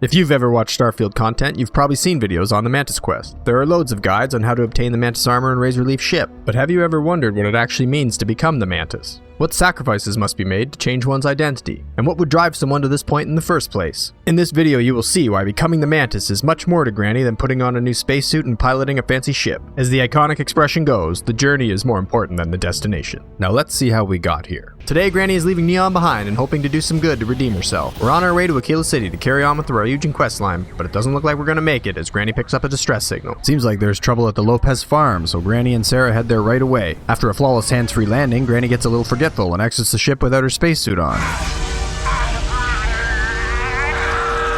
If you've ever watched Starfield content, you've probably seen videos on the Mantis quest. There are loads of guides on how to obtain the Mantis armor and Razor Leaf ship, but have you ever wondered what it actually means to become the Mantis? What sacrifices must be made to change one's identity? And what would drive someone to this point in the first place? In this video you will see why becoming the Mantis is much more to Granny than putting on a new spacesuit and piloting a fancy ship. As the iconic expression goes, the journey is more important than the destination. Now let's see how we got here. Today Granny is leaving Neon behind and hoping to do some good to redeem herself. We're on our way to Aquila City to carry on with the Ryujin questline, but it doesn't look like we're gonna make it as Granny picks up a distress signal. Seems like there's trouble at the Lopez farm, so Granny and Sarah head there right away. After a flawless hands-free landing, Granny gets a little forgetful and exits the ship without her spacesuit on.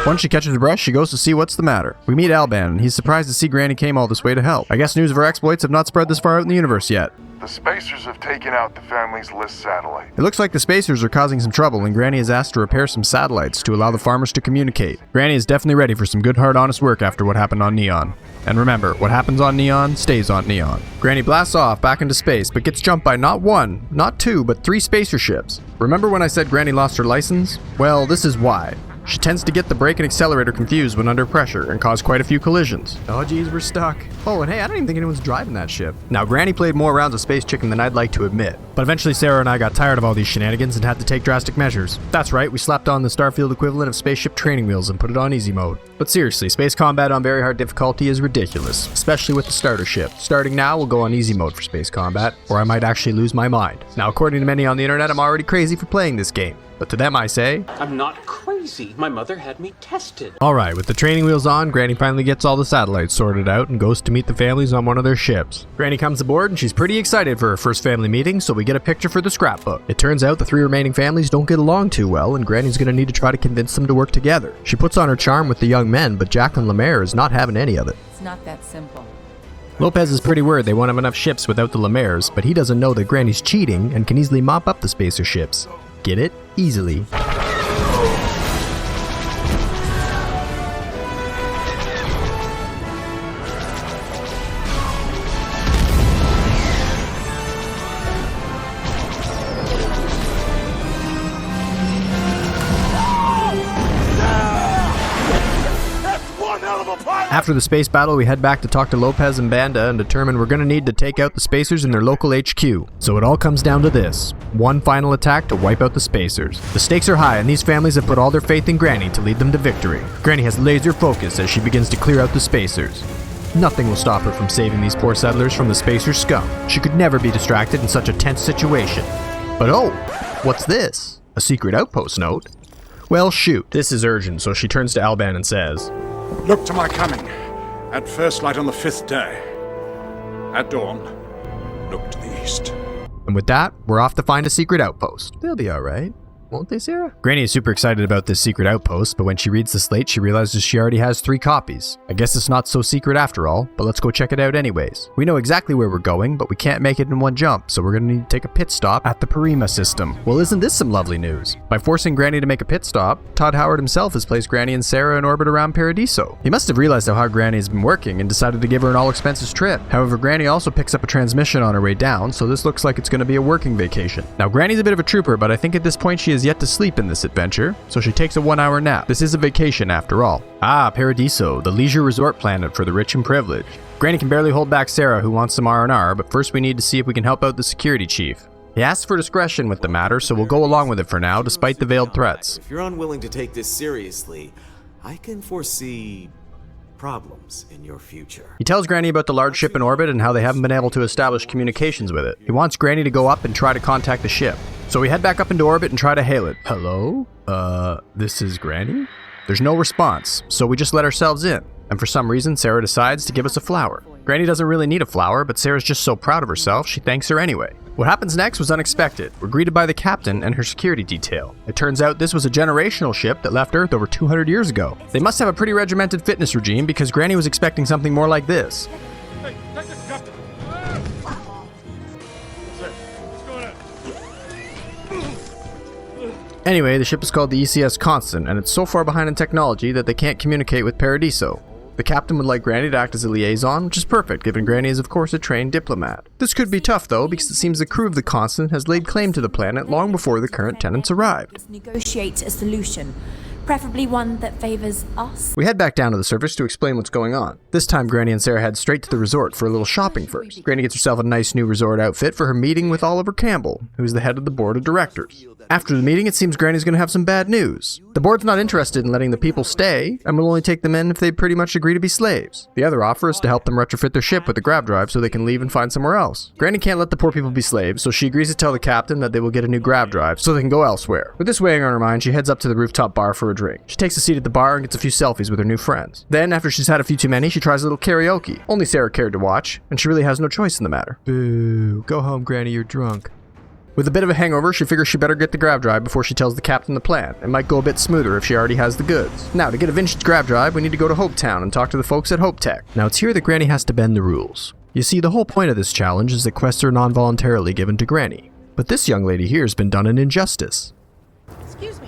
Once she catches her breath, she goes to see what's the matter. We meet Alban, and he's surprised to see Granny came all this way to help. I guess news of her exploits have not spread this far out in the universe yet. The Spacers have taken out the family's list satellite. It looks like the Spacers are causing some trouble, and Granny is asked to repair some satellites to allow the farmers to communicate. Granny is definitely ready for some good, hard, honest work after what happened on Neon. And remember, what happens on Neon stays on Neon. Granny blasts off back into space, but gets jumped by not one, not two, but 3 spacer ships. Remember when I said Granny lost her license? Well, this is why. She tends to get the brake and accelerator confused when under pressure and cause quite a few collisions. Oh geez, we're stuck. Oh, and hey, I don't even think anyone's driving that ship. Now, Granny played more rounds of Space Chicken than I'd like to admit. But eventually Sarah and I got tired of all these shenanigans and had to take drastic measures. That's right, we slapped on the Starfield equivalent of spaceship training wheels and put it on easy mode. But seriously, space combat on very hard difficulty is ridiculous, especially with the starter ship. Starting now, we'll go on easy mode for space combat, or I might actually lose my mind. Now, according to many on the internet, I'm already crazy for playing this game. But to them I say, I'm not crazy. My mother had me tested. Alright, with the training wheels on, Granny finally gets all the satellites sorted out and goes to meet the families on one of their ships. Granny comes aboard and she's pretty excited for her first family meeting, so we get a picture for the scrapbook. It turns out the 3 remaining families don't get along too well, and Granny's gonna need to try to convince them to work together. She puts on her charm with the young men, but Jacqueline Lemaire is not having any of it. It's not that simple. Lopez is pretty worried they won't have enough ships without the Lemaires, but he doesn't know that Granny's cheating and can easily mop up the spacer ships. Get it? Easily. After the space battle, we head back to talk to Lopez and Banda and determine we're gonna need to take out the Spacers in their local HQ. So it all comes down to this. One final attack to wipe out the Spacers. The stakes are high and these families have put all their faith in Granny to lead them to victory. Granny has laser focus as she begins to clear out the Spacers. Nothing will stop her from saving these poor settlers from the Spacer scum. She could never be distracted in such a tense situation. But oh, what's this? A secret outpost note? Well shoot, this is urgent, so she turns to Alban and says, Look to my coming, at first light on the 5th day. At dawn, look to the east. And with that, we're off to find a secret outpost. They'll be alright. Won't they, Sarah? Granny is super excited about this secret outpost, but when she reads the slate, she realizes she already has 3 copies. I guess it's not so secret after all, but let's go check it out anyways. We know exactly where we're going, but we can't make it in one jump, so we're gonna need to take a pit stop at the Parima system. Well, isn't this some lovely news? By forcing Granny to make a pit stop, Todd Howard himself has placed Granny and Sarah in orbit around Paradiso. He must have realized how hard Granny has been working and decided to give her an all-expenses trip. However, Granny also picks up a transmission on her way down, so this looks like it's gonna be a working vacation. Now, Granny's a bit of a trooper, but I think at this point she is yet to sleep in this adventure, so she takes a 1-hour nap. This is a vacation after all. Ah, Paradiso, the leisure resort planet for the rich and privileged. Granny can barely hold back Sarah, who wants some R&R, but first we need to see if we can help out the security chief. He asks for discretion with the matter, so we'll go along with it for now, despite the veiled threats. If you're unwilling to take this seriously, I can foresee problems in your future. He tells Granny about the large ship in orbit and how they haven't been able to establish communications with it. He wants Granny to go up and try to contact the ship. So we head back up into orbit and try to hail it. Hello? This is Granny? There's no response, so we just let ourselves in. And for some reason, Sarah decides to give us a flower. Granny doesn't really need a flower, but Sarah's just so proud of herself, she thanks her anyway. What happens next was unexpected. We're greeted by the captain and her security detail. It turns out this was a generational ship that left Earth over 200 years ago. They must have a pretty regimented fitness regime because Granny was expecting something more like this. Hey, take this, Captain! What's going on? Anyway, the ship is called the ECS Constant, and it's so far behind in technology that they can't communicate with Paradiso. The captain would like Granny to act as a liaison, which is perfect, given Granny is of course a trained diplomat. This could be tough though, because it seems the crew of the Constant has laid claim to the planet long before the current tenants arrived. Negotiate a solution. Preferably one that favors us. We head back down to the surface to explain what's going on. This time, Granny and Sarah head straight to the resort for a little shopping first. Granny gets herself a nice new resort outfit for her meeting with Oliver Campbell, who is the head of the board of directors. After the meeting, it seems Granny's going to have some bad news. The board's not interested in letting the people stay, and will only take them in if they pretty much agree to be slaves. The other offer is to help them retrofit their ship with a grav drive so they can leave and find somewhere else. Granny can't let the poor people be slaves, so she agrees to tell the captain that they will get a new grav drive so they can go elsewhere. With this weighing on her mind, she heads up to the rooftop bar for a drink. She takes a seat at the bar and gets a few selfies with her new friends. Then, after she's had a few too many, she tries a little karaoke. Only Sarah cared to watch, and she really has no choice in the matter. Boo. Go home, Granny, you're drunk. With a bit of a hangover, she figures she better get the grav drive before she tells the captain the plan. It might go a bit smoother if she already has the goods. Now, to get a vintage grav drive, we need to go to Hope Town and talk to the folks at Hope Tech. Now, it's here that Granny has to bend the rules. You see, the whole point of this challenge is that quests are non-voluntarily given to Granny. But this young lady here has been done an injustice. Excuse me,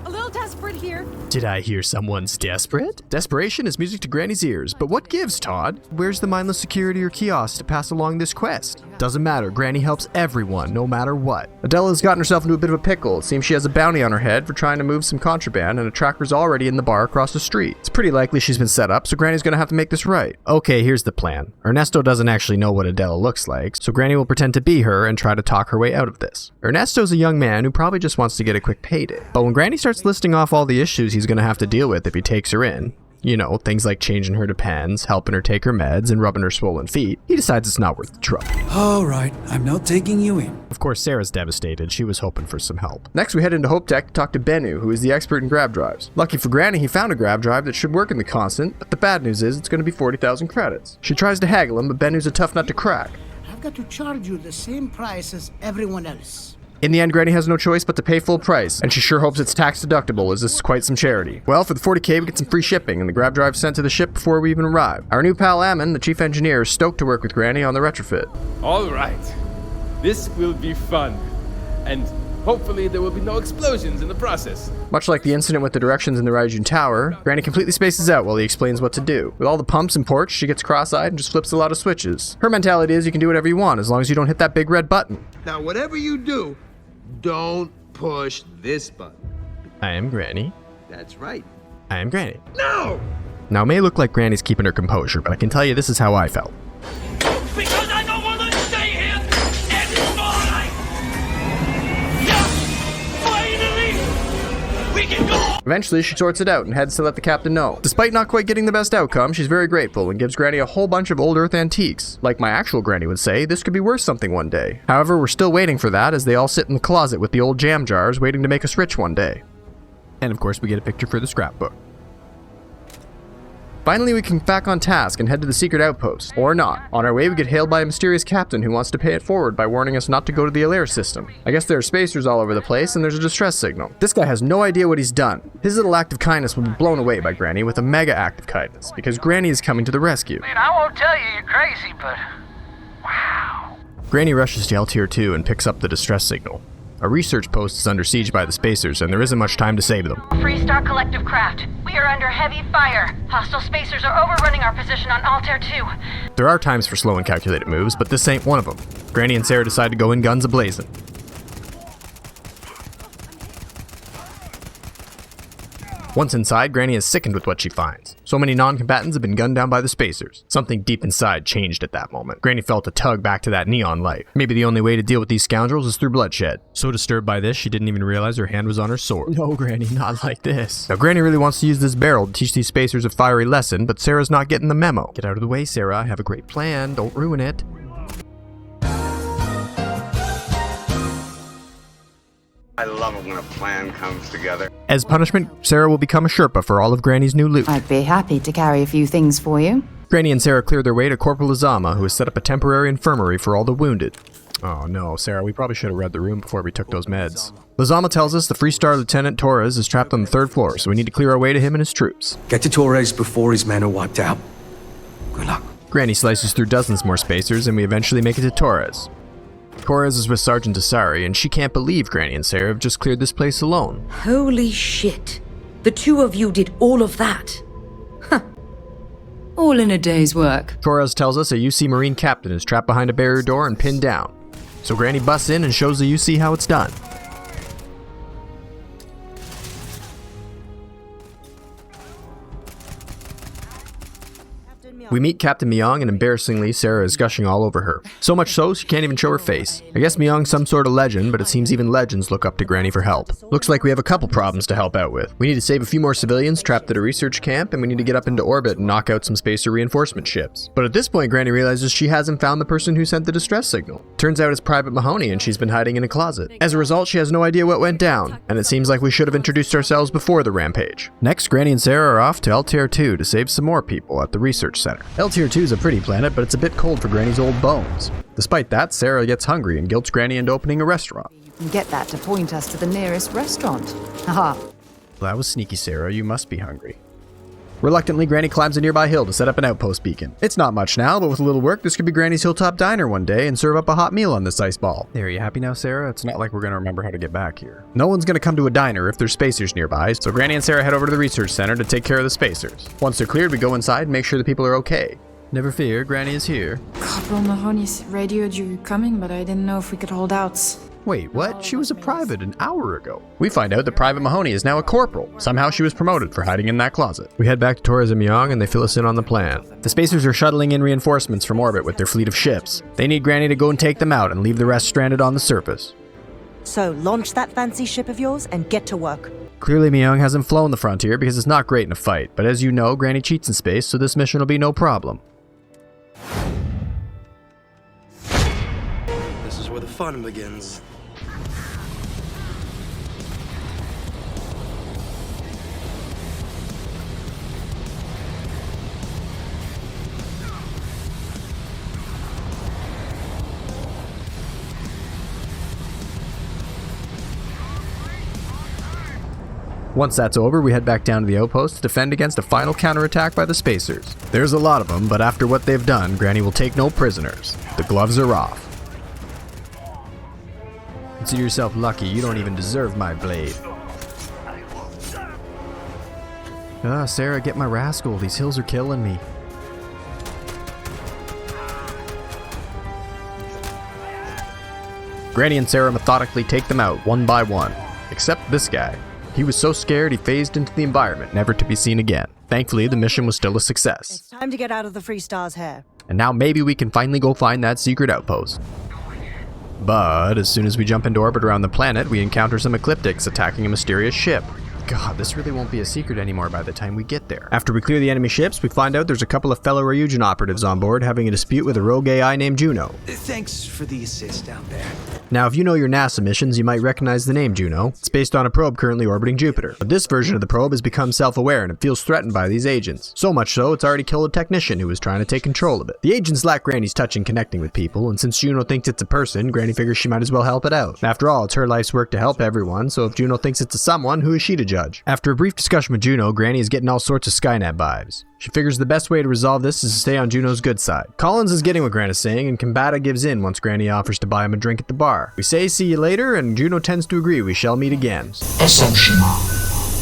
a little desperate here. Did I hear someone's desperate? Desperation is music to Granny's ears, but what gives, Todd? Where's the mindless security or kiosk to pass along this quest? Doesn't matter, Granny helps everyone, no matter what. Adela has gotten herself into a bit of a pickle. It seems she has a bounty on her head for trying to move some contraband, and a tracker's already in the bar across the street. It's pretty likely she's been set up, so Granny's gonna have to make this right. Okay, here's the plan. Ernesto doesn't actually know what Adela looks like, so Granny will pretend to be her and try to talk her way out of this. Ernesto's a young man who probably just wants to get a quick payday. But when Granny starts listing off all the issues he's gonna have to deal with if he takes her in, you know, things like changing her Depends, helping her take her meds, and rubbing her swollen feet, he decides it's not worth the trouble. All right, I'm not taking you in. Of course, Sarah's devastated. She was hoping for some help. Next, we head into Hope Tech to talk to Bennu, who is the expert in grav drives. Lucky for Granny, he found a grav drive that should work in the Constant, but the bad news is it's going to be 40,000 credits. She tries to haggle him, but Bennu's a tough nut to crack. I've got to charge you the same price as everyone else. In the end, Granny has no choice but to pay full price, and she sure hopes it's tax deductible, as this is quite some charity. Well, for the 40k, we get some free shipping, and the grav drive sent to the ship before we even arrive. Our new pal Ammon, the chief engineer, is stoked to work with Granny on the retrofit. All right, this will be fun, and hopefully there will be no explosions in the process. Much like the incident with the directions in the Raijun Tower, Granny completely spaces out while he explains what to do. With all the pumps and ports, she gets cross-eyed and just flips a lot of switches. Her mentality is you can do whatever you want, as long as you don't hit that big red button. Now, whatever you do, don't push this button. I am Granny. That's right. I am Granny. No! Now, it may look like Granny's keeping her composure, but I can tell you this is how I felt. Because I don't want to stay here anymore! Yeah! Finally! We can go! Eventually, she sorts it out and heads to let the captain know. Despite not quite getting the best outcome, she's very grateful and gives Granny a whole bunch of old Earth antiques. Like my actual Granny would say, this could be worth something one day. However, we're still waiting for that as they all sit in the closet with the old jam jars waiting to make us rich one day. And of course, we get a picture for the scrapbook. Finally, we can get back on task and head to the secret outpost. Or not. On our way, we get hailed by a mysterious captain who wants to pay it forward by warning us not to go to the lair system. I guess there are spacers all over the place and there's a distress signal. This guy has no idea what he's done. His little act of kindness will be blown away by Granny with a mega act of kindness, because Granny is coming to the rescue. Man, I won't tell you you're crazy, but wow. Granny rushes to Altair II and picks up the distress signal. A research post is under siege by the spacers, and there isn't much time to save them. Freestar Collective Craft. We are under heavy fire. Hostile spacers are overrunning our position on Altair II. There are times for slow and calculated moves, but this ain't one of them. Granny and Sarah decide to go in guns a-blazing. Once inside, Granny is sickened with what she finds. So many non-combatants have been gunned down by the spacers. Something deep inside changed at that moment. Granny felt a tug back to that neon light. Maybe the only way to deal with these scoundrels is through bloodshed. So disturbed by this, she didn't even realize her hand was on her sword. No, Granny, not like this. Now, Granny really wants to use this barrel to teach these spacers a fiery lesson, but Sarah's not getting the memo. Get out of the way, Sarah. I have a great plan. Don't ruin it. I love it when a plan comes together. As punishment, Sarah will become a Sherpa for all of Granny's new loot. I'd be happy to carry a few things for you. Granny and Sarah clear their way to Corporal Azama, who has set up a temporary infirmary for all the wounded. Oh no, Sarah, we probably should have read the room before we took those meds. Lazama tells us the Freestar Lieutenant Torres is trapped on the 3rd floor, so we need to clear our way to him and his troops. Get to Torres before his men are wiped out. Good luck. Granny slices through dozens more spacers, and we eventually make it to Torres. Torres is with Sergeant Asari, and she can't believe Granny and Sarah have just cleared this place alone. Holy shit. The two of you did all of that. Huh. All in a day's work. Torres tells us a UC Marine captain is trapped behind a barrier door and pinned down. So Granny busts in and shows the UC how it's done. We meet Captain Myung, and embarrassingly, Sarah is gushing all over her. So much so, she can't even show her face. I guess Myung's some sort of legend, but it seems even legends look up to Granny for help. Looks like we have a couple problems to help out with. We need to save a few more civilians trapped at a research camp, and we need to get up into orbit and knock out some spacer reinforcement ships. But at this point, Granny realizes she hasn't found the person who sent the distress signal. Turns out it's Private Mahoney, and she's been hiding in a closet. As a result, she has no idea what went down, and it seems like we should have introduced ourselves before the rampage. Next, Granny and Sarah are off to Altair II to save some more people at the research center. Altair II is a pretty planet, but it's a bit cold for Granny's old bones. Despite that, Sarah gets hungry and guilts Granny into opening a restaurant. You can get that to point us to the nearest restaurant. Haha. Well, that was sneaky, Sarah. You must be hungry. Reluctantly, Granny climbs a nearby hill to set up an outpost beacon. It's not much now, but with a little work, this could be Granny's Hilltop Diner one day and serve up a hot meal on this ice ball. There, are you happy now, Sarah? It's not like we're gonna remember how to get back here. No one's gonna come to a diner if there's spacers nearby, so Granny and Sarah head over to the research center to take care of the spacers. Once they're cleared, we go inside and make sure the people are okay. Never fear, Granny is here. Corporal Mahoney radioed you coming, but I didn't know if we could hold out. Wait, what? She was a private an hour ago. We find out that Private Mahoney is now a corporal. Somehow she was promoted for hiding in that closet. We head back to Torres and Myung and they fill us in on the plan. The spacers are shuttling in reinforcements from orbit with their fleet of ships. They need Granny to go and take them out and leave the rest stranded on the surface. So, launch that fancy ship of yours and get to work. Clearly Myung hasn't flown the frontier because it's not great in a fight, but as you know, Granny cheats in space, so this mission will be no problem. This is where the fun begins. Once that's over, we head back down to the outpost to defend against a final counterattack by the spacers. There's a lot of them, but after what they've done, Granny will take no prisoners. The gloves are off. Consider yourself lucky, you don't even deserve my blade. Ah, Sarah, get my rascal, these hills are killing me. Granny and Sarah methodically take them out, one by one. Except this guy. He was so scared he phased into the environment, never to be seen again. Thankfully, the mission was still a success. It's time to get out of the Free Star's hair. And now maybe we can finally go find that secret outpost. But as soon as we jump into orbit around the planet, we encounter some ecliptics attacking a mysterious ship. God, this really won't be a secret anymore by the time we get there. After we clear the enemy ships, we find out there's a couple of fellow Ryujin operatives on board having a dispute with a rogue AI named Juno. Thanks for the assist down there. Now, if you know your NASA missions, you might recognize the name Juno. It's based on a probe currently orbiting Jupiter. But this version of the probe has become self-aware and it feels threatened by these agents. So much so, it's already killed a technician who was trying to take control of it. The agents lack Granny's touch in connecting with people, and since Juno thinks it's a person, Granny figures she might as well help it out. After all, it's her life's work to help everyone, so if Juno thinks it's a someone, who is she to judge? After a brief discussion with Juno, Granny is getting all sorts of Skynet vibes. She figures the best way to resolve this is to stay on Juno's good side. Collins is getting what Grant is saying, and Combata gives in once Granny offers to buy him a drink at the bar. We say see you later, and Juno tends to agree we shall meet again. Assumption.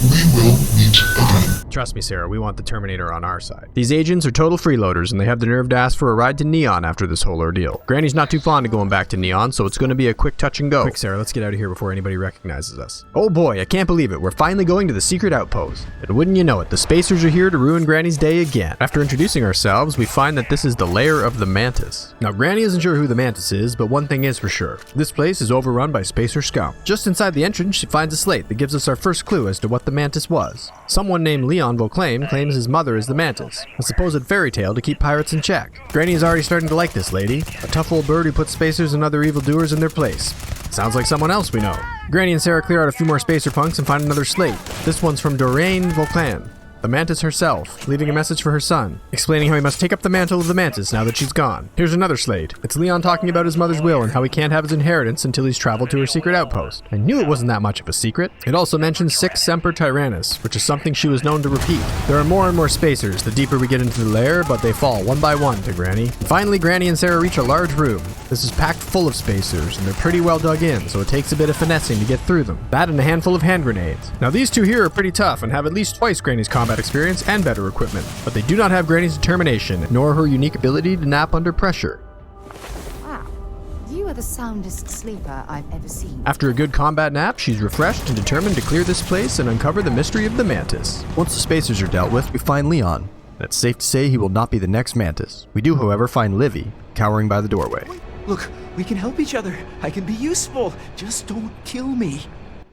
We will meet again. Trust me, Sarah, we want the Terminator on our side. These agents are total freeloaders, and they have the nerve to ask for a ride to Neon after this whole ordeal. Granny's not too fond of going back to Neon, so it's going to be a quick touch and go. Quick, Sarah, let's get out of here before anybody recognizes us. Oh boy, I can't believe it. We're finally going to the secret outpost. And wouldn't you know it, the spacers are here to ruin Granny's day again. After introducing ourselves, we find that this is the lair of the Mantis. Now, Granny isn't sure who the Mantis is, but one thing is for sure. This place is overrun by spacer scum. Just inside the entrance, she finds a slate that gives us our first clue as to what the Mantis was. Someone named Leon Vauclaim claims his mother is the Mantis, a supposed fairy tale to keep pirates in check. Granny is already starting to like this lady, a tough old bird who puts spacers and other evildoers in their place. Sounds like someone else we know. Granny and Sarah clear out a few more spacer punks and find another slate. This one's from Doreen Vauclaim, the Mantis herself, leaving a message for her son, explaining how he must take up the mantle of the Mantis now that she's gone. Here's another slate. It's Leon talking about his mother's will and how he can't have his inheritance until he's traveled to her secret outpost. I knew it wasn't that much of a secret. It also mentions Sic Semper Tyrannis, which is something she was known to repeat. There are more and more spacers the deeper we get into the lair, but they fall one by one to Granny. Finally, Granny and Sarah reach a large room. This is packed full of spacers, and they're pretty well dug in, so it takes a bit of finessing to get through them. That and a handful of hand grenades. Now these two here are pretty tough and have at least twice Granny's combat experience and better equipment, but they do not have Granny's determination, nor her unique ability to nap under pressure. Wow, you are the soundest sleeper I've ever seen. After a good combat nap, she's refreshed and determined to clear this place and uncover the mystery of the Mantis. Once the spacers are dealt with, we find Leon. and it's safe to say he will not be the next Mantis. We do, however, find Livy cowering by the doorway. Look, we can help each other. I can be useful. Just don't kill me.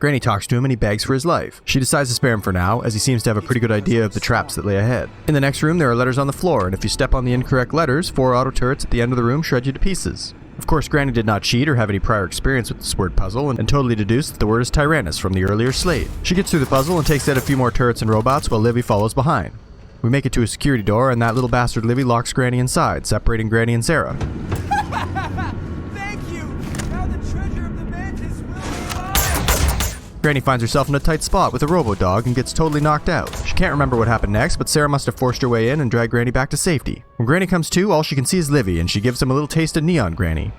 Granny talks to him and he begs for his life. She decides to spare him for now, as he seems to have a pretty good idea of the traps that lay ahead. In the next room, there are letters on the floor, and if you step on the incorrect letters, 4 auto turrets at the end of the room shred you to pieces. Of course, Granny did not cheat or have any prior experience with this word puzzle, and totally deduced that the word is Tyrannus from the earlier slate. She gets through the puzzle and takes out a few more turrets and robots while Livy follows behind. We make it to a security door, and that little bastard Livy locks Granny inside, separating Granny and Sarah. Thank you! Now the treasure of the Mantis will be mine! Granny finds herself in a tight spot with a robo-dog and gets totally knocked out. She can't remember what happened next, but Sarah must have forced her way in and dragged Granny back to safety. When Granny comes to, all she can see is Livy, and she gives him a little taste of Neon Granny.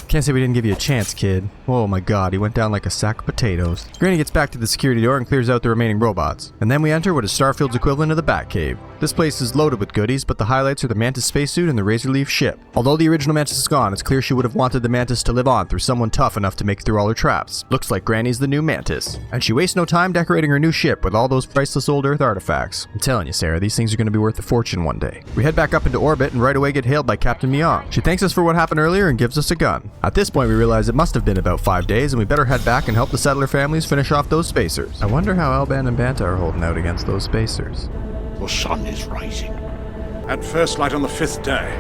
Can't say we didn't give you a chance, kid. Oh my god, he went down like a sack of potatoes. Granny gets back to the security door and clears out the remaining robots. And then we enter what is Starfield's equivalent of the Batcave. This place is loaded with goodies, but the highlights are the Mantis spacesuit and the Razorleaf ship. Although the original Mantis is gone, it's clear she would have wanted the Mantis to live on through someone tough enough to make it through all her traps. Looks like Granny's the new Mantis. And she wastes no time decorating her new ship with all those priceless old Earth artifacts. I'm telling you, Sarah, these things are going to be worth a fortune one day. We head back up into orbit and right away get hailed by Captain Myong. She thanks us for what happened earlier and gives us a gun. At this point, we realize it must have been about 5 days, and we better head back and help the settler families finish off those spacers. I wonder how Alban and Banta are holding out against those spacers. The sun is rising. At first light on the 5th day.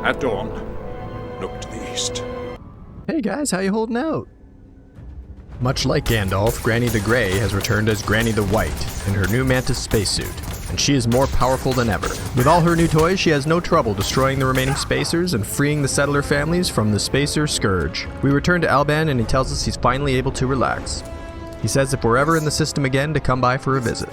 At dawn, look to the east. Hey guys, how you holding out? Much like Gandalf, Granny the Grey has returned as Granny the White in her new Mantis spacesuit, and she is more powerful than ever. With all her new toys, she has no trouble destroying the remaining spacers and freeing the settler families from the spacer scourge. We return to Alban and he tells us he's finally able to relax. He says if we're ever in the system again to come by for a visit.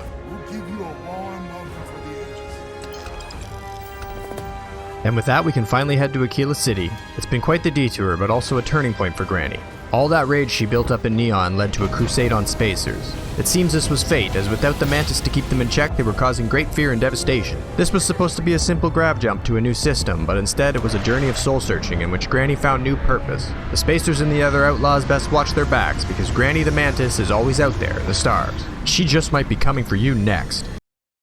And with that, we can finally head to Aquila City. It's been quite the detour, but also a turning point for Granny. All that rage she built up in Neon led to a crusade on spacers. It seems this was fate, as without the Mantis to keep them in check, they were causing great fear and devastation. This was supposed to be a simple grav jump to a new system, but instead it was a journey of soul searching in which Granny found new purpose. The spacers and the other outlaws best watch their backs, because Granny the Mantis is always out there in the stars. She just might be coming for you next.